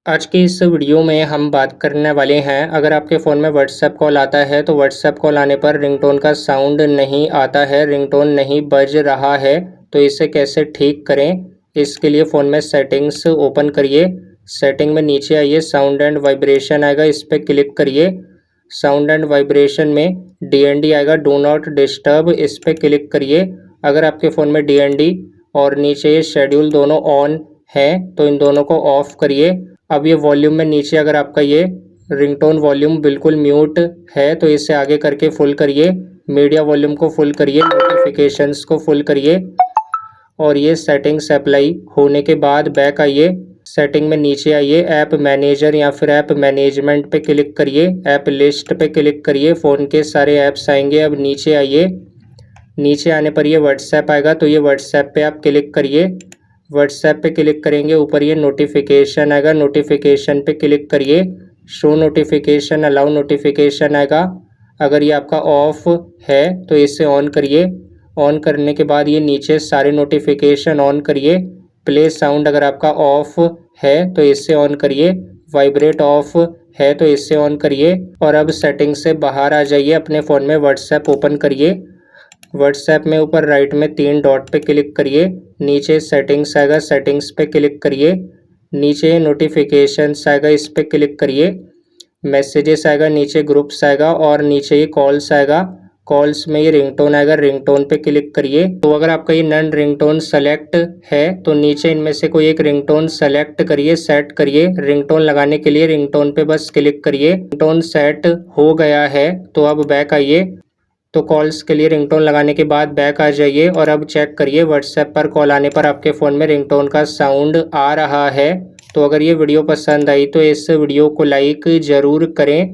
आज की इस वीडियो में हम बात करने वाले हैं, अगर आपके फ़ोन में व्हाट्सएप कॉल आता है तो व्हाट्सएप कॉल आने पर रिंगटोन का साउंड नहीं आता है, रिंगटोन नहीं बज रहा है, तो इसे कैसे ठीक करें। इसके लिए फ़ोन में सेटिंग्स ओपन करिए। सेटिंग में नीचे आइए, साउंड एंड वाइब्रेशन आएगा, इस पर क्लिक करिए। साउंड एंड वाइब्रेशन में DND आएगा, डू नॉट डिस्टर्ब, इस पर क्लिक करिए। अगर आपके फ़ोन में DND और नीचे ये शेड्यूल दोनों ऑन हैं तो इन दोनों को ऑफ़ करिए। अब ये वॉल्यूम में नीचे अगर आपका ये रिंगटोन वॉल्यूम बिल्कुल म्यूट है तो इसे आगे करके फुल करिए। मीडिया वॉल्यूम को फुल करिए, नोटिफिकेशंस को फुल करिए और ये सेटिंग्स अप्लाई होने के बाद बैक आइए। सेटिंग में नीचे आइए, ऐप मैनेजर या फिर ऐप मैनेजमेंट पे क्लिक करिए, ऐप लिस्ट पे क्लिक करिए, फ़ोन के सारे ऐप्स आएंगे। अब नीचे आइए, नीचे आने पर ये व्हाट्सएप आएगा तो ये व्हाट्सएप पे आप क्लिक करिए। व्हाट्सएप पे क्लिक करेंगे, ऊपर ये नोटिफिकेशन आएगा, नोटिफिकेशन पे क्लिक करिए। शो नोटिफिकेशन, अलाउ नोटिफिकेशन आएगा। अगर ये आपका ऑफ है तो इसे ऑन करिए। ऑन करने के बाद ये नीचे सारे नोटिफिकेशन ऑन करिए। प्ले साउंड अगर आपका ऑफ है तो इससे ऑन करिए। वाइब्रेट ऑफ है तो इससे ऑन करिए। और अब सेटिंग से बाहर आ जाइए, अपने फ़ोन में व्हाट्सएप ओपन करिए। व्हाट्सएप में ऊपर राइट में 3 डॉट पे क्लिक करिए, नीचे सेटिंग्स आएगा, सेटिंग्स पे क्लिक करिए। नीचे नोटिफिकेशंस आएगा, इस पे क्लिक करिए। मैसेजेस आएगा, नीचे ग्रुप्स आएगा और नीचे ये कॉल्स आएगा। कॉल्स में ये रिंगटोन आएगा, रिंगटोन पे क्लिक करिए। तो अगर आपका ये नन रिंगटोन सेलेक्ट है तो नीचे इनमें से कोई एक रिंगटोन सेलेक्ट करिए, सेट करिए। रिंगटोन लगाने के लिए रिंगटोन पे बस क्लिक करिए। रिंगटोन सेट हो गया है तो अब बैक आइए। तो कॉल्स के लिए रिंगटोन लगाने के बाद बैक आ जाइए और अब चेक करिए व्हाट्सएप पर कॉल आने पर आपके फ़ोन में रिंगटोन का साउंड आ रहा है। तो अगर ये वीडियो पसंद आई तो इस वीडियो को लाइक ज़रूर करें।